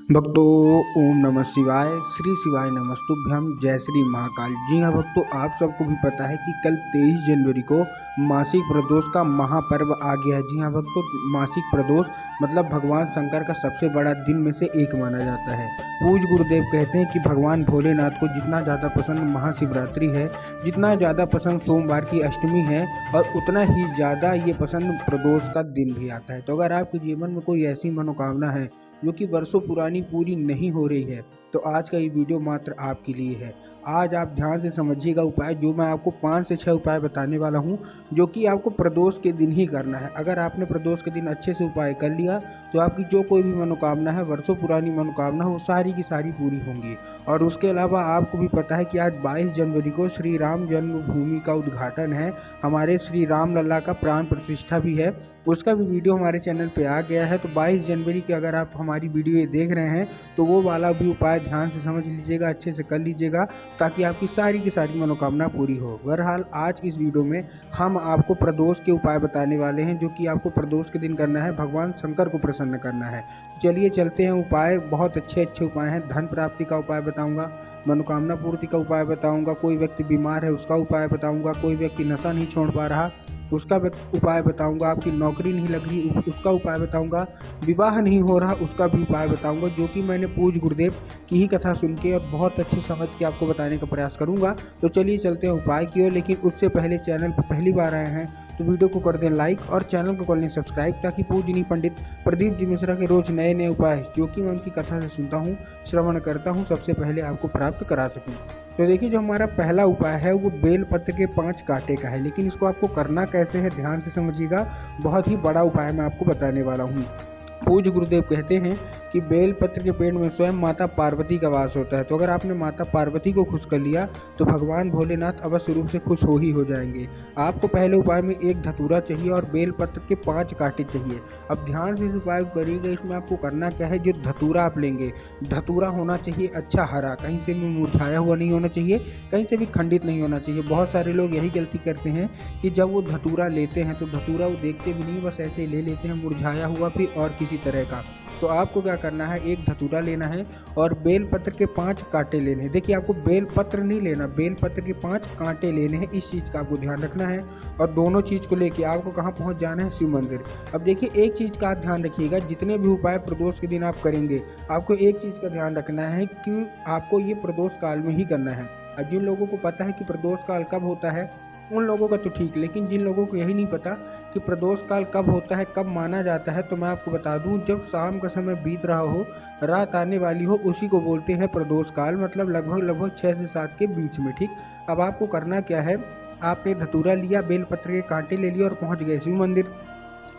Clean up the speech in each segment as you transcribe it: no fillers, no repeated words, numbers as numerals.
भक्तों, ओम नमः शिवाय। श्री शिवाय नमस्तुभ्यम। जय श्री महाकाल। जी हाँ भक्तों, आप सबको भी पता है कि कल 23 जनवरी को मासिक प्रदोष का महापर्व आ गया है। जी हाँ भक्तों, मासिक प्रदोष मतलब भगवान शंकर का सबसे बड़ा दिन में से एक माना जाता है। पूज्य गुरुदेव कहते हैं कि भगवान भोलेनाथ को जितना ज़्यादा पसंद महाशिवरात्रि है, जितना ज़्यादा पसंद सोमवार की अष्टमी है, और उतना ही ज़्यादा ये पसंद प्रदोष का दिन भी आता है। तो अगर आपके जीवन में कोई ऐसी मनोकामना है जो कि वर्षों पुरानी पूरी नहीं हो रही है, तो आज का ये वीडियो मात्र आपके लिए है। आज आप ध्यान से समझिएगा उपाय, जो मैं आपको 5 से 6 उपाय बताने वाला हूँ, जो कि आपको प्रदोष के दिन ही करना है। अगर आपने प्रदोष के दिन अच्छे से उपाय कर लिया तो आपकी जो कोई भी मनोकामना है, वर्षों पुरानी मनोकामना, वो सारी की सारी पूरी होंगी। और उसके अलावा आपको भी पता है कि आज 22 जनवरी को श्री राम जन्मभूमि का उद्घाटन है। हमारे श्री राम लल्ला का प्राण प्रतिष्ठा भी है, उसका भी वीडियो हमारे चैनल पे आ गया है। तो 22 जनवरी के अगर आप हमारी वीडियो ये देख रहे हैं तो वो वाला भी उपाय ध्यान से समझ लीजिएगा, अच्छे से कर लीजिएगा, ताकि आपकी सारी की सारी मनोकामना पूरी हो। बहरहाल आज की इस वीडियो में हम आपको प्रदोष के उपाय बताने वाले हैं, जो कि आपको प्रदोष के दिन करना है, भगवान शंकर को प्रसन्न करना है। चलिए चलते हैं। उपाय बहुत अच्छे उपाय हैं। धन प्राप्ति का उपाय बताऊंगा, मनोकामना पूर्ति का उपाय बताऊंगा, कोई व्यक्ति बीमार है उसका उपाय बताऊंगा, कोई व्यक्ति नशा नहीं छोड़ पा रहा उसका उपाय बताऊंगा, आपकी नौकरी नहीं लग रही उसका उपाय बताऊंगा, विवाह नहीं हो रहा उसका भी उपाय बताऊंगा, जो कि मैंने पूज्य गुरुदेव की ही कथा सुन के और बहुत अच्छी समझ के आपको बताने का प्रयास करूंगा। तो चलिए चलते हैं उपाय की ओर। लेकिन उससे पहले चैनल पर पहली बार आए हैं तो वीडियो को कर दें लाइक और चैनल को कर लें सब्सक्राइब, ताकि पूजनीय पंडित प्रदीप जी मिश्रा के रोज नए नए उपाय, जो कि मैं उनकी कथा से सुनता हूँ, श्रवण करता हूँ, सबसे पहले आपको प्राप्त करा सकूँ। तो देखिए, जो हमारा पहला उपाय है वो बेलपत्र के 5 कांटे का है। लेकिन इसको आपको करना कैसे है, ध्यान से समझिएगा। बहुत ही बड़ा उपाय मैं आपको बताने वाला हूँ। पूज्य गुरुदेव कहते हैं कि बेलपत्र के पेड़ में स्वयं माता पार्वती का वास होता है। तो अगर आपने माता पार्वती को खुश कर लिया तो भगवान भोलेनाथ अवश्य रूप से खुश हो जाएंगे। आपको पहले उपाय में 1 धतूरा चाहिए और बेलपत्र के 5 कांटे चाहिए। अब ध्यान से इस उपाय को करिएगा। इसमें आपको करना क्या है, जो धतूरा आप लेंगे, धतूरा होना चाहिए अच्छा हरा, कहीं से भी मुरझाया हुआ नहीं होना चाहिए, कहीं से भी खंडित नहीं होना चाहिए। बहुत सारे लोग यही गलती करते हैं कि जब वो धतूरा लेते हैं तो धतूरा वो देखते भी नहीं, बस ऐसे ले लेते हैं, मुरझाया हुआ भी और किसी तरह का। तो आपको क्या करना है, 1 धतूरा लेना है और बेलपत्र के 5 कांटे लेने हैं। देखिए, आपको बेलपत्र नहीं लेना, बेलपत्र के 5 कांटे लेने हैं। इस चीज़ का आपको ध्यान रखना है। और दोनों चीज़ को लेके आपको कहाँ पहुँच जाना है, शिव मंदिर। अब देखिए, एक चीज़ का ध्यान रखिएगा, जितने भी उपाय प्रदोष के दिन आप करेंगे, आपको एक चीज़ का ध्यान रखना है कि आपको ये प्रदोष काल में ही करना है। अब जिन लोगों को पता है कि प्रदोष काल कब होता है, उन लोगों का तो ठीक, लेकिन जिन लोगों को यही नहीं पता कि प्रदोष काल कब होता है, कब माना जाता है, तो मैं आपको बता दूं, जब शाम का समय बीत रहा हो, रात आने वाली हो, उसी को बोलते हैं प्रदोष काल। मतलब लगभग 6 से 7 के बीच में। ठीक, अब आपको करना क्या है, आपने धतूरा लिया, बेलपत्र के कांटे ले लिए और पहुंच गए शिव मंदिर।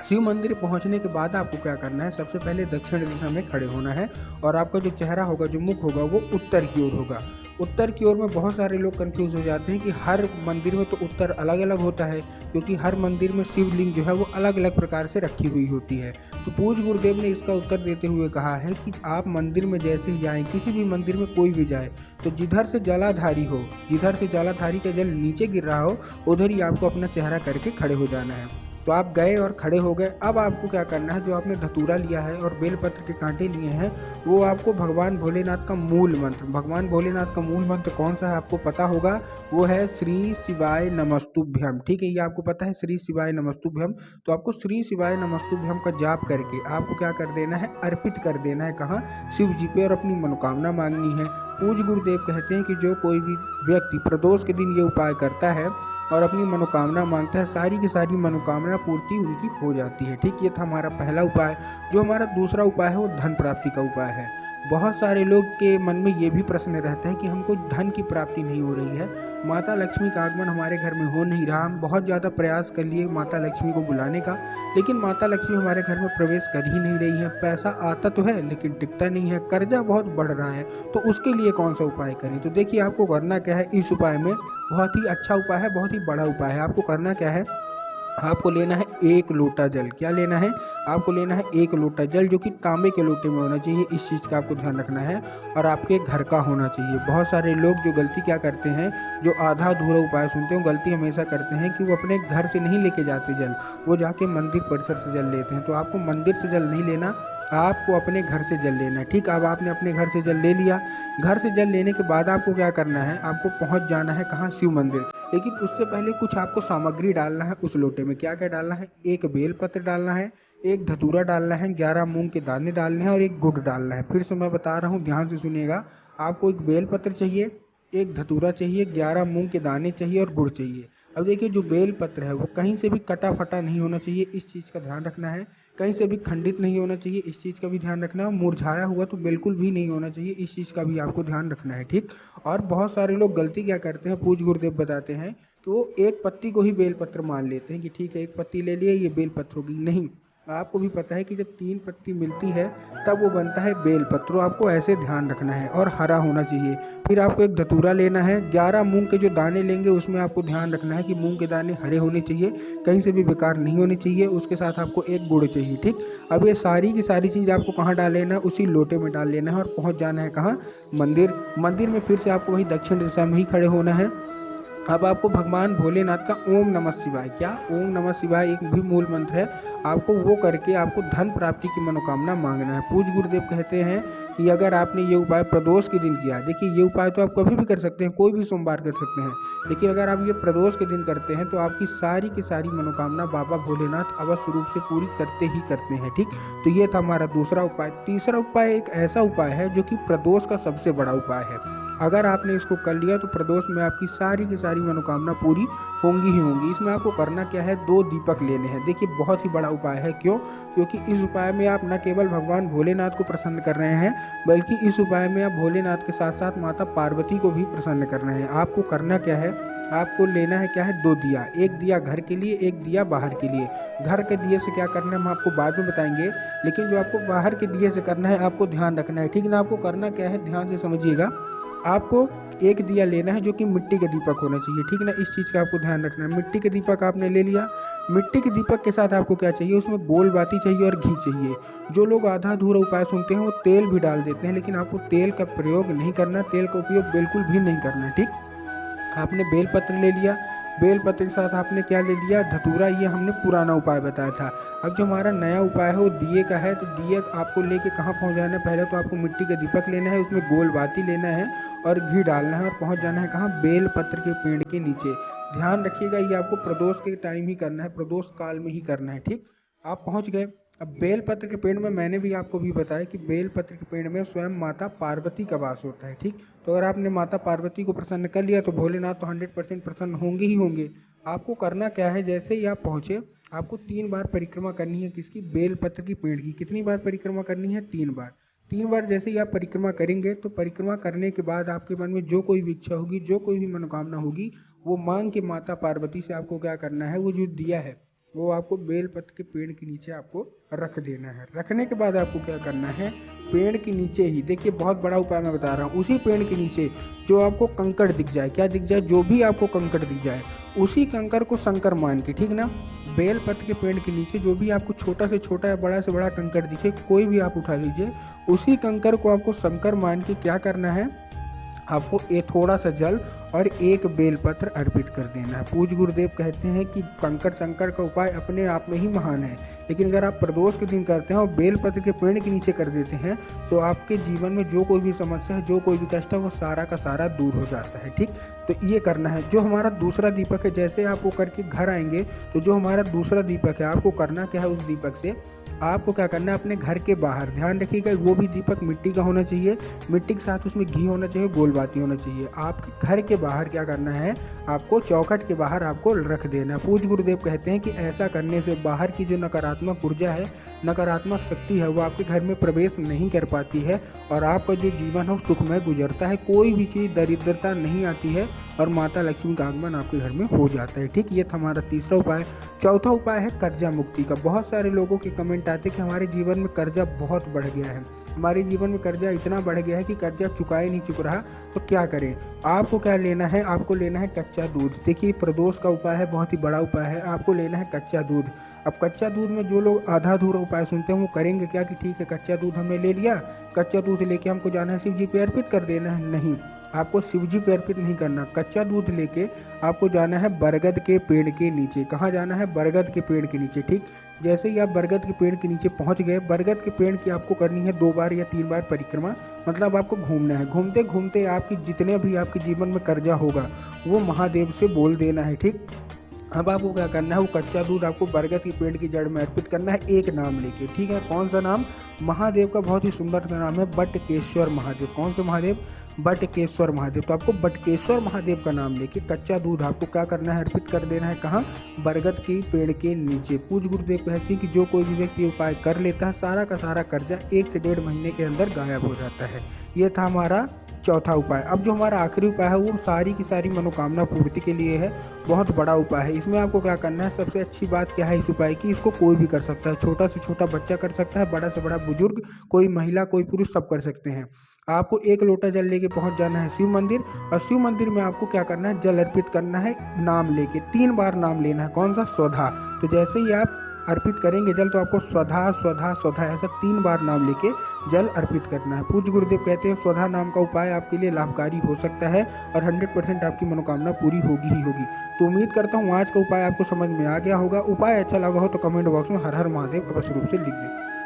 शिव मंदिर पहुंचने के बाद आपको क्या करना है, सबसे पहले दक्षिण दिशा में खड़े होना है और आपका जो चेहरा होगा, जो मुख होगा, वो उत्तर की ओर होगा। उत्तर की ओर में बहुत सारे लोग कंफ्यूज हो जाते हैं कि हर मंदिर में तो उत्तर अलग अलग होता है, क्योंकि हर मंदिर में शिवलिंग जो है वो अलग अलग प्रकार से रखी हुई होती है। तो पूज्य गुरुदेव ने इसका उत्तर देते हुए कहा है कि आप मंदिर में जैसे ही जाएँ, किसी भी मंदिर में कोई भी जाए, तो जिधर से जलाधारी हो, जिधर से जलाधारी का जल नीचे गिर रहा हो, उधर ही आपको अपना चेहरा करके खड़े हो जाना है। तो आप गए और खड़े हो गए। अब आपको क्या करना है, जो आपने धतूरा लिया है और बेलपत्र के कांटे लिए हैं, वो आपको भगवान भोलेनाथ का मूल मंत्र, भगवान भोलेनाथ का मूल मंत्र कौन सा है आपको पता होगा, वो है श्री शिवाय नमस्तुभ्यम। ठीक है, ये आपको पता है, श्री शिवाय नमस्तुभ्यम। तो आपको श्री शिवाय नमस्तुभ्यम का जाप करके आपको क्या कर देना है, अर्पित कर देना है। कहाँ, शिव जी पे, और अपनी मनोकामना मांगनी है। पूज्य गुरुदेव कहते हैं कि जो कोई भी व्यक्ति प्रदोष के दिन ये उपाय करता है और अपनी मनोकामना मांगता है, सारी की सारी मनोकामना पूर्ति उनकी हो जाती है। ठीक, ये था हमारा पहला उपाय। जो हमारा दूसरा उपाय है वो धन प्राप्ति का उपाय है। बहुत सारे लोग के मन में ये भी प्रश्न रहता है कि हमको धन की प्राप्ति नहीं हो रही है, माता लक्ष्मी का आगमन हमारे घर में हो नहीं रहा, हम बहुत ज़्यादा प्रयास कर लिए माता लक्ष्मी को बुलाने का, लेकिन माता लक्ष्मी हमारे घर में प्रवेश कर ही नहीं रही है। पैसा आता तो है लेकिन टिकता नहीं है, कर्जा बहुत बढ़ रहा है। तो उसके लिए कौन सा उपाय करें? तो देखिए, आपको करना क्या है, इस उपाय में बहुत ही अच्छा उपाय है, बहुत ही बड़ा उपाय है। आपको करना क्या है, आपको लेना है 1 लोटा जल। क्या लेना है, आपको लेना है 1 लोटा जल, जो कि तांबे के लोटे में होना चाहिए। इस चीज़ का आपको ध्यान रखना है, और आपके घर का होना चाहिए। बहुत सारे लोग जो गलती क्या करते हैं, जो आधा अधूरा उपाय सुनते हैं, गलती हमेशा करते हैं कि वो अपने घर से नहीं लेके जाते जल, वो जाके मंदिर परिसर से जल लेते हैं। तो आपको मंदिर से जल नहीं लेना, आपको अपने घर से जल लेना है। ठीक, अब आपने अपने घर से जल ले लिया। घर से जल लेने के बाद आपको क्या करना है, आपको पहुंच जाना है कहाँ, शिव मंदिर। लेकिन उससे पहले कुछ आपको सामग्री डालना है उस लोटे में। क्या क्या डालना है, एक बेलपत्र डालना है, एक धतूरा डालना है, 11 मूंग के दाने डालने हैं और एक गुड़ डालना है। फिर से मैं बता रहा हूँ, ध्यान से सुनिएगा। आपको एक बेलपत्र चाहिए, एक धतूरा चाहिए, 11 मूंग के दाने चाहिए और गुड़ चाहिए। अब देखिए, जो बेलपत्र है वो कहीं से भी कटा फटा नहीं होना चाहिए, इस चीज़ का ध्यान रखना है। कहीं से भी खंडित नहीं होना चाहिए, इस चीज़ का भी ध्यान रखना है। और मुरझाया हुआ तो बिल्कुल भी नहीं होना चाहिए, इस चीज़ का भी आपको ध्यान रखना है। ठीक, और बहुत सारे लोग गलती क्या करते हैं, पूज्य गुरुदेव बताते हैं कि वो एक पत्ती को ही बेलपत्र मान लेते हैं कि ठीक है, एक पत्ती ले लिया, ये बेलपत्र होगी। नहीं, आपको भी पता है कि जब 3 पत्ती मिलती है तब वो बनता है बेलपत्र। आपको ऐसे ध्यान रखना है और हरा होना चाहिए। फिर आपको एक धतूरा लेना है, 11 मूंग के जो दाने लेंगे उसमें आपको ध्यान रखना है कि मूंग के दाने हरे होने चाहिए, कहीं से भी बेकार नहीं होने चाहिए। उसके साथ आपको एक गुड़ चाहिए। ठीक, अब ये सारी की सारी चीज़ आपको कहाँ डाल लेना है, उसी लोटे में डाल लेना है और पहुँच जाना है कहाँ, मंदिर। मंदिर में फिर से आपको वही दक्षिण दिशा में ही खड़े होना है। अब आपको भगवान भोलेनाथ का ओम नमः शिवाय, क्या ओम नमः शिवाय एक भी मूल मंत्र है, आपको वो करके आपको धन प्राप्ति की मनोकामना मांगना है। पूज्य गुरुदेव कहते हैं कि अगर आपने ये उपाय प्रदोष के दिन किया, देखिए ये उपाय तो आप कभी भी कर सकते हैं, कोई भी सोमवार कर सकते हैं, लेकिन अगर आप ये प्रदोष के दिन करते हैं तो आपकी सारी की सारी मनोकामना बाबा भोलेनाथ अवश्य रूप से पूरी करते ही करते हैं। ठीक, तो ये था हमारा दूसरा उपाय। तीसरा उपाय एक ऐसा उपाय है जो कि प्रदोष का सबसे बड़ा उपाय है। अगर आपने इसको कर लिया तो प्रदोष में आपकी सारी की सारी मनोकामना पूरी होंगी ही होंगी। इसमें आपको करना क्या है, 2 दीपक लेने हैं। देखिए बहुत ही बड़ा उपाय है, क्यों, क्योंकि इस उपाय में आप न केवल भगवान भोलेनाथ को प्रसन्न कर रहे हैं, बल्कि इस उपाय में आप भोलेनाथ के साथ साथ माता पार्वती को भी प्रसन्न कर रहे हैं। आपको करना क्या है, आपको लेना है क्या है, 2 दिया, एक दिया घर के लिए, एक दिया बाहर के लिए। घर के दिए से क्या करना है हम आपको बाद में बताएंगे, लेकिन जो आपको बाहर के दिए से करना है आपको ध्यान रखना है। ठीक ना, आपको करना क्या है, ध्यान से समझिएगा। आपको एक दिया लेना है जो कि मिट्टी के दीपक होना चाहिए। ठीक ना, इस चीज़ का आपको ध्यान रखना है। मिट्टी के दीपक आपने ले लिया। मिट्टी के दीपक के साथ आपको क्या चाहिए, उसमें गोल बाती चाहिए और घी चाहिए। जो लोग आधा अधूरा उपाय सुनते हैं वो तेल भी डाल देते हैं, लेकिन आपको तेल का प्रयोग नहीं करना, तेल का उपयोग बिल्कुल भी नहीं करना। ठीक, आपने बेलपत्र ले लिया, बेलपत्र के साथ आपने क्या ले लिया, धतूरा। ये हमने पुराना उपाय बताया था। अब जो हमारा नया उपाय है वो दिए का है। तो दिए आपको लेके कहाँ पहुँचाना है, पहले तो आपको मिट्टी का दीपक लेना है, उसमें गोल बाती लेना है और घी डालना है और पहुँच जाना है कहाँ, बेलपत्र के पेड़ के नीचे। ध्यान रखिएगा, ये आपको प्रदोष के टाइम ही करना है, प्रदोष काल में ही करना है। ठीक, आप पहुँच गए। अब बेलपत्र के पेड़ में मैंने भी आपको भी बताया कि बेलपत्र के पेड़ में स्वयं माता पार्वती का वास होता है। ठीक, तो अगर आपने माता पार्वती को प्रसन्न कर लिया तो भोलेनाथ तो 100% प्रसन्न होंगे ही होंगे। आपको करना क्या है, जैसे ही आप पहुँचे आपको 3 बार परिक्रमा करनी है, किसकी, बेलपत्र की पेड़ की। कितनी बार परिक्रमा करनी है, 3 बार। 3 बार जैसे ही आप परिक्रमा करेंगे तो परिक्रमा करने के बाद आपके मन में जो कोई भी इच्छा होगी, जो कोई भी मनोकामना होगी, वो मांग के माता पार्वती से आपको क्या करना है, वो जो दिया है वो आपको बेलपत्र के पेड़ के नीचे आपको रख देना है। रखने के बाद आपको क्या करना है, पेड़ के नीचे ही, देखिए बहुत बड़ा उपाय मैं बता रहा हूँ, उसी पेड़ के नीचे जो आपको कंकड़ दिख जाए, क्या दिख जाए, जो भी आपको कंकड़ दिख जाए, उसी कंकड़ को शंकर मान के, ठीक ना, बेलपत्र के पेड़ के नीचे जो भी आपको छोटा से छोटा या बड़ा से बड़ा कंकड़ दिखे, कोई भी आप उठा लीजिए, उसी कंकड़ को आपको शंकर मान के क्या करना है, आपको थोड़ा सा जल और एक बेलपत्र अर्पित कर देना है। पूज्य गुरुदेव कहते हैं कि कंकड़ शंकर का उपाय अपने आप में ही महान है, लेकिन अगर आप प्रदोष के दिन करते हैं और बेलपत्र के पेड़ के नीचे कर देते हैं तो आपके जीवन में जो कोई भी समस्या है, जो कोई भी कष्ट है, वो सारा का सारा दूर हो जाता है। ठीक, तो ये करना है। जो हमारा दूसरा दीपक है, जैसे आप वो करके घर आएंगे तो जो हमारा दूसरा दीपक है, आपको करना क्या है, उस दीपक से आपको क्या करना है, अपने घर के बाहर, ध्यान रखिएगा, वो भी दीपक मिट्टी का होना चाहिए, मिट्टी के साथ उसमें घी होना चाहिए, गोलबाती होना चाहिए। आपके घर के बाहर क्या करना है, आपको चौखट के बाहर आपको रख देना है। पूज्य गुरुदेव कहते हैं कि ऐसा करने से बाहर की जो नकारात्मक ऊर्जा है, नकारात्मक शक्ति है, वो आपके घर में प्रवेश नहीं कर पाती है और आपका जो जीवन है वो सुखमय गुजरता है। कोई भी चीज़ दरिद्रता नहीं आती है और माता लक्ष्मी का आगमन आपके घर में हो जाता है। ठीक, ये था हमारा तीसरा उपाय। चौथा उपाय है कर्जा मुक्ति का। बहुत सारे लोगों के कमेंट आते हैं कि हमारे जीवन में कर्जा बहुत बढ़ गया है, हमारे जीवन में कर्जा इतना बढ़ गया है कि कर्जा चुकाए नहीं चुक रहा, तो क्या करें। आपको क्या लेना है, आपको लेना है कच्चा दूध। देखिए प्रदोष का उपाय है, बहुत ही बड़ा उपाय है। आपको लेना है कच्चा दूध। अब कच्चा दूध में जो लोग आधा अधूरा उपाय सुनते हैं वो करेंगे क्या कि ठीक है कच्चा दूध हमने ले लिया, कच्चा दूध लेके हमको जाना है शिव जी पे अर्पित कर देना है। नहीं, आपको शिव जी पे अर्पित नहीं करना। कच्चा दूध लेके आपको जाना है बरगद के पेड़ के नीचे। कहाँ जाना है? बरगद के पेड़ के नीचे। ठीक, जैसे ही आप बरगद के पेड़ के नीचे पहुंच गए, बरगद के पेड़ की आपको करनी है 2 बार या 3 बार परिक्रमा, मतलब आपको घूमना है। घूमते घूमते आपकी जितने भी आपके जीवन में कर्जा होगा वो महादेव से बोल देना है। ठीक, अब आपको क्या करना है, वो कच्चा दूध आपको बरगद की पेड़ की जड़ में अर्पित करना है एक नाम लेके। ठीक है, कौन सा नाम? महादेव का बहुत ही सुंदर सा नाम है बटकेश्वर महादेव। कौन से महादेव? बटकेश्वर महादेव। तो आपको बटकेश्वर महादेव का नाम लेके कच्चा दूध आपको क्या करना है? अर्पित कर देना है। कहाँ? बरगद की पेड़ के नीचे। पूज्य गुरुदेव कहते हैं कि जो कोई भी व्यक्ति उपाय कर लेता है, सारा का सारा कर्जा 1 से 1.5 महीने के अंदर गायब हो जाता है। ये था हमारा चौथा उपाय। अब जो हमारा आखिरी उपाय है वो सारी की सारी मनोकामना पूर्ति के लिए है। बहुत बड़ा उपाय है। इसमें आपको क्या करना है, सबसे अच्छी बात क्या है इस उपाय की, इसको कोई भी कर सकता है। छोटा से छोटा बच्चा कर सकता है, बड़ा से बड़ा बुजुर्ग, कोई महिला कोई पुरुष, सब कर सकते हैं। आपको 1 लोटा जल लेके पहुंच जाना है शिव मंदिर, और शिव मंदिर में आपको क्या करना है, जल अर्पित करना है नाम लेके। 3 बार नाम लेना है। कौन सा? स्वधा। तो जैसे ही आप अर्पित करेंगे जल, तो आपको स्वधा स्वधा स्वधा ऐसा 3 बार नाम लेके जल अर्पित करना है। पूज्य गुरुदेव कहते हैं स्वधा नाम का उपाय आपके लिए लाभकारी हो सकता है और 100% आपकी मनोकामना पूरी होगी ही होगी। तो उम्मीद करता हूँ आज का उपाय आपको समझ में आ गया होगा। उपाय अच्छा लगा हो तो कमेंट बॉक्स में हर हर महादेव अवश्य रूप से लिख दें।